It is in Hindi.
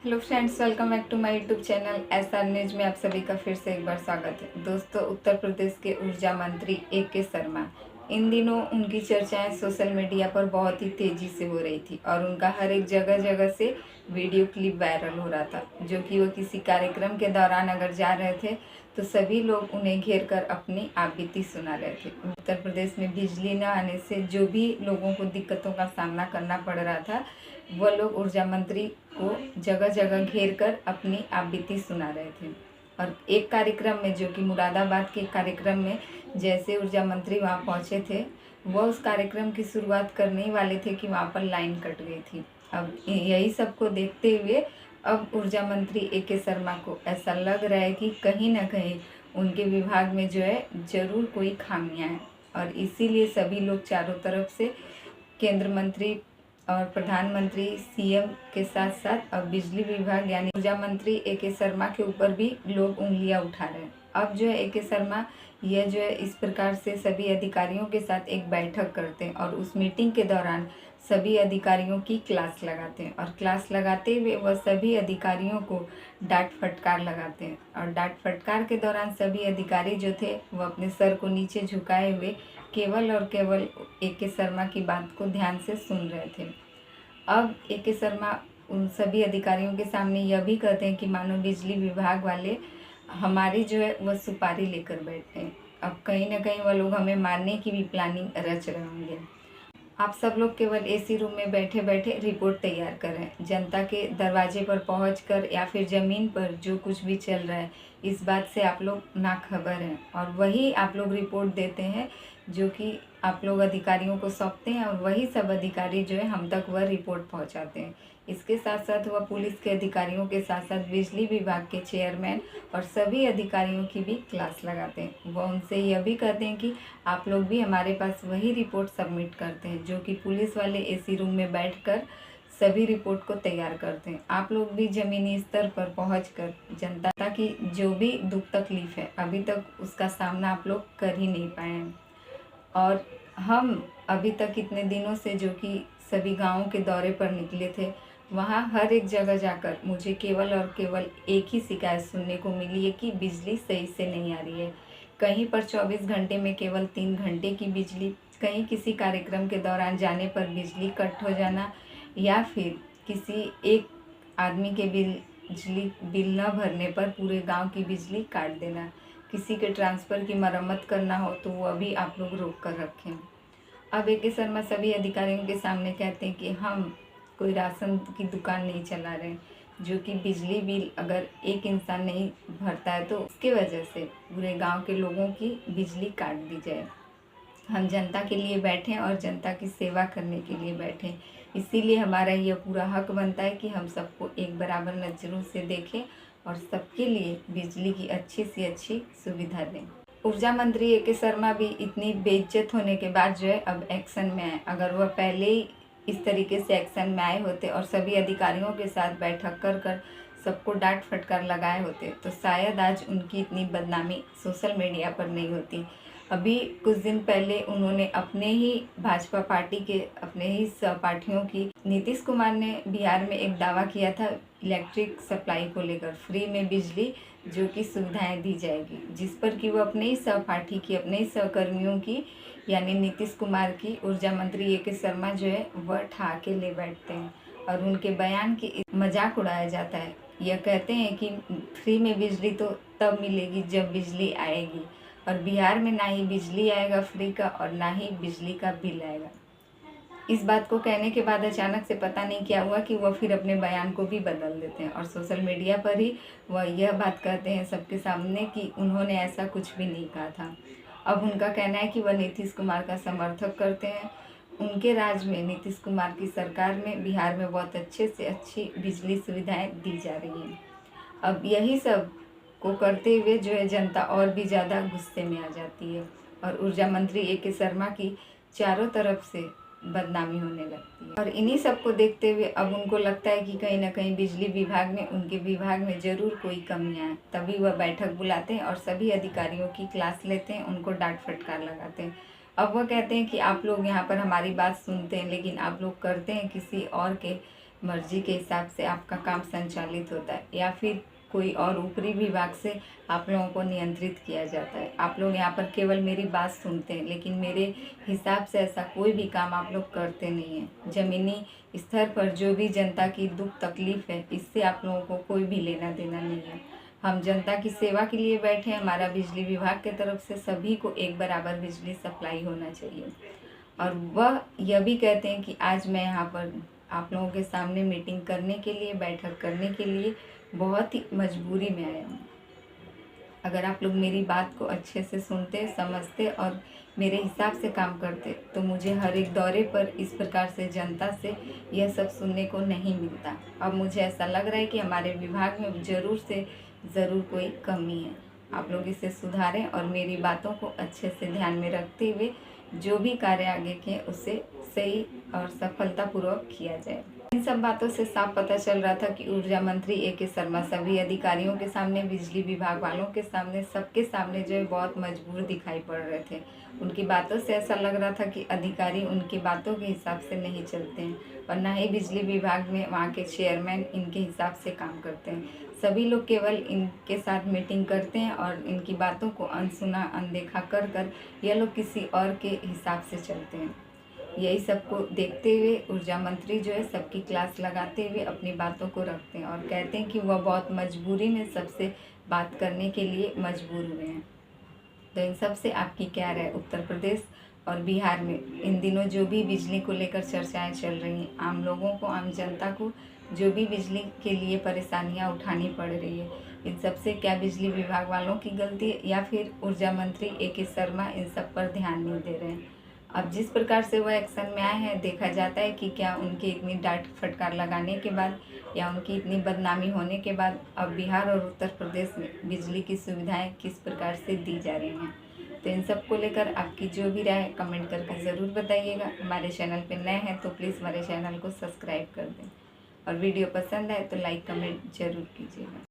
Hello friends, welcome back to my YouTube channel SR news में आप सभी का फिर से एक बार स्वागत है। दोस्तों, उत्तर प्रदेश के ऊर्जा मंत्री ए.के. शर्मा, इन दिनों उनकी चर्चाएं सोशल मीडिया पर बहुत ही तेजी से हो रही थी और उनका हर एक जगह जगह से वीडियो क्लिप वायरल हो रहा था, जो कि वो किसी कार्यक्रम के दौरान अगर जा रहे थे तो सभी लोग उन्हें घेर कर अपनी आपबीती सुना रहे थे। उत्तर प्रदेश में बिजली न आने से जो भी लोगों को दिक्कतों का सामना करना पड़ रहा था, वह लोग ऊर्जा मंत्री को जगह जगह घेर कर अपनी आपबीती सुना रहे थे। और एक कार्यक्रम में, जो कि मुरादाबाद के कार्यक्रम में, जैसे ऊर्जा मंत्री वहां पहुंचे थे, वह उस कार्यक्रम की शुरुआत करने ही वाले थे कि वहां पर लाइन कट गई थी। अब यही सबको देखते हुए अब ऊर्जा मंत्री ए.के. शर्मा को ऐसा लग रहा है कि कहीं ना कहीं उनके विभाग में जो है जरूर कोई खामियां हैं, और इसीलिए सभी लोग चारों तरफ से केंद्र मंत्री और प्रधानमंत्री, सीएम के साथ साथ अब बिजली विभाग यानी ऊर्जा मंत्री ए.के. शर्मा के ऊपर भी लोग उंगलियां उठा रहे हैं। अब जो है ए.के. शर्मा यह जो है इस प्रकार से सभी अधिकारियों के साथ एक बैठक करते हैं और उस मीटिंग के दौरान सभी अधिकारियों की क्लास लगाते हैं, और क्लास लगाते हुए वह सभी अधिकारियों को डांट फटकार लगाते हैं। और डांट फटकार के दौरान सभी अधिकारी जो थे वह अपने सर को नीचे झुकाए हुए केवल और केवल ए.के. शर्मा की बात को ध्यान से सुन रहे थे। अब ए.के. शर्मा उन सभी अधिकारियों के सामने यह भी कहते हैं कि मानो बिजली विभाग वाले हमारी जो है वह सुपारी लेकर बैठे हैं। अब कहीं ना कहीं वह लोग हमें मारने की भी प्लानिंग रच रहे होंगे। आप सब लोग केवल एसी रूम में बैठे बैठे रिपोर्ट तैयार करें। जनता के दरवाजे पर पहुंचकर या फिर ज़मीन पर जो कुछ भी चल रहा है, इस बात से आप लोग नाखबर हैं, और वही आप लोग रिपोर्ट देते हैं जो कि आप लोग अधिकारियों को सौंपते हैं, और वही सब अधिकारी जो है हम तक वह रिपोर्ट पहुंचाते हैं। इसके साथ साथ वह पुलिस के अधिकारियों के साथ साथ बिजली विभाग के चेयरमैन और सभी अधिकारियों की भी क्लास लगाते हैं। वह उनसे यह भी कहते हैं कि आप लोग भी हमारे पास वही रिपोर्ट सबमिट करते हैं जो कि पुलिस वाले एसी रूम में बैठकर सभी रिपोर्ट को तैयार करते हैं। आप लोग भी ज़मीनी स्तर पर पहुंचकर जनता की जो भी दुख तकलीफ है अभी तक उसका सामना आप लोग कर ही नहीं पाए हैं। और हम अभी तक इतने दिनों से जो कि सभी गाँवों के दौरे पर निकले थे, वहाँ हर एक जगह जाकर मुझे केवल और केवल एक ही शिकायत सुनने को मिली है कि बिजली सही से नहीं आ रही है। कहीं पर 24 घंटे में केवल 3 घंटे की बिजली, कहीं किसी कार्यक्रम के दौरान जाने पर बिजली कट हो जाना, या फिर किसी एक आदमी के बिजली बिल न भरने पर पूरे गांव की बिजली काट देना। किसी के ट्रांसफ़र की मरम्मत करना हो तो वह भी आप लोग रोक कर रखें। अब ए.के. शर्मा सभी अधिकारियों के सामने कहते हैं कि हम कोई राशन की दुकान नहीं चला रहे, जो कि बिजली बिल अगर एक इंसान नहीं भरता है तो उसके वजह से पूरे गांव के लोगों की बिजली काट दी जाए। हम जनता के लिए बैठे और जनता की सेवा करने के लिए बैठे, इसीलिए हमारा यह पूरा हक बनता है कि हम सबको एक बराबर नज़रों से देखें और सबके लिए बिजली की अच्छी से अच्छी सुविधा दें। ऊर्जा मंत्री ए.के. शर्मा भी इतनी बेइज्जत होने के बाद जो है अब एक्शन में आए। अगर वह पहले ही इस तरीके से एक्शन में आए होते और सभी अधिकारियों के साथ बैठक कर कर सबको डांट फटकार लगाए होते तो शायद आज उनकी इतनी बदनामी सोशल मीडिया पर नहीं होती। अभी कुछ दिन पहले उन्होंने अपने ही भाजपा पार्टी के अपने ही सहपाठियों की, नीतीश कुमार ने बिहार में एक दावा किया था इलेक्ट्रिक सप्लाई को लेकर, फ्री में बिजली जो कि सुविधाएं दी जाएगी, जिस पर कि वो अपने ही सहपाठी की, अपने ही सहकर्मियों की, यानी नीतीश कुमार की ऊर्जा मंत्री ए.के. शर्मा जो है वह ठा के ले बैठते हैं और उनके बयान की मजाक उड़ाया जाता है। यह कहते हैं कि फ्री में बिजली तो तब मिलेगी जब बिजली आएगी, और बिहार में ना ही बिजली आएगा फ्री का और ना ही बिजली का बिल आएगा। इस बात को कहने के बाद अचानक से पता नहीं क्या हुआ कि वह फिर अपने बयान को भी बदल देते हैं और सोशल मीडिया पर ही वह यह बात कहते हैं सबके सामने कि उन्होंने ऐसा कुछ भी नहीं कहा था। अब उनका कहना है कि वह नीतीश कुमार का समर्थक करते हैं। उनके राज में, नीतीश कुमार की सरकार में बिहार में बहुत अच्छे से अच्छी बिजली सुविधाएं दी जा रही हैं। अब यही सब को करते हुए जो है जनता और भी ज़्यादा गुस्से में आ जाती है और ऊर्जा मंत्री ए.के. शर्मा की चारों तरफ से बदनामी होने लगती है। और इन्हीं सब को देखते हुए अब उनको लगता है कि कहीं ना कहीं बिजली विभाग में, उनके विभाग में ज़रूर कोई कमियां हैं। तभी वह बैठक बुलाते हैं और सभी अधिकारियों की क्लास लेते हैं, उनको डांट फटकार लगाते हैं। अब वह कहते हैं कि आप लोग यहाँ पर हमारी बात सुनते हैं लेकिन आप लोग करते हैं किसी और के मर्जी के हिसाब से आपका काम संचालित होता है, या फिर कोई और ऊपरी विभाग से आप लोगों को नियंत्रित किया जाता है। आप लोग यहाँ पर केवल मेरी बात सुनते हैं, लेकिन मेरे हिसाब से ऐसा कोई भी काम आप लोग करते नहीं हैं। ज़मीनी स्तर पर जो भी जनता की दुख तकलीफ़ है, इससे आप लोगों को कोई भी लेना देना नहीं है। हम जनता की सेवा के लिए बैठे हैं। हमारा बिजली विभाग की तरफ से सभी को एक बराबर बिजली सप्लाई होना चाहिए। और वह यह भी कहते हैं कि आज मैं यहाँ पर आप लोगों के सामने मीटिंग करने के लिए, बैठक करने के लिए बहुत ही मजबूरी में आया हूँ। अगर आप लोग मेरी बात को अच्छे से सुनते, समझते और मेरे हिसाब से काम करते, तो मुझे हर एक दौरे पर इस प्रकार से जनता से यह सब सुनने को नहीं मिलता। अब मुझे ऐसा लग रहा है कि हमारे विभाग में ज़रूर से ज़रूर कोई कमी है। आप लोग इसे सुधारें और मेरी बातों को अच्छे से ध्यान में रखते हुए जो भी कार्य आगे के उसे सही और सफलतापूर्वक किया जाए। इन सब बातों से साफ पता चल रहा था कि ऊर्जा मंत्री ए.के. शर्मा सभी अधिकारियों के सामने, बिजली विभाग वालों के सामने, सबके सामने जो है बहुत मजबूर दिखाई पड़ रहे थे। उनकी बातों से ऐसा लग रहा था कि अधिकारी उनकी बातों के हिसाब से नहीं चलते हैं, और ना ही बिजली विभाग में वहाँ के चेयरमैन इनके हिसाब से काम करते हैं। सभी लोग केवल इनके साथ मीटिंग करते हैं और इनकी बातों को अनसुना, अनदेखा कर कर यह लोग किसी और के हिसाब से चलते हैं। यही सबको देखते हुए ऊर्जा मंत्री जो है सबकी क्लास लगाते हुए अपनी बातों को रखते हैं और कहते हैं कि वह बहुत मजबूरी में सबसे बात करने के लिए मजबूर हुए हैं। तो इन सब से आपकी क्या राय? उत्तर प्रदेश और बिहार में इन दिनों जो भी बिजली को लेकर चर्चाएं चल रही हैं, आम लोगों को, आम जनता को जो भी बिजली के लिए परेशानियां उठानी पड़ रही है, इन सब से क्या बिजली विभाग वालों की गलती है या फिर ऊर्जा मंत्री ए.के. शर्मा इन सब पर ध्यान नहीं दे रहे हैं? अब जिस प्रकार से वह एक्शन में आए हैं, देखा जाता है कि क्या उनकी इतनी डांट फटकार लगाने के बाद या उनकी इतनी बदनामी होने के बाद अब बिहार और उत्तर प्रदेश में बिजली की सुविधाएं किस प्रकार से दी जा रही हैं। तो इन सब को लेकर आपकी जो भी राय है कमेंट करके ज़रूर बताइएगा। हमारे चैनल पर नए हैं तो प्लीज़ हमारे चैनल को सब्सक्राइब कर दें, और वीडियो पसंद आए तो लाइक कमेंट ज़रूर कीजिएगा।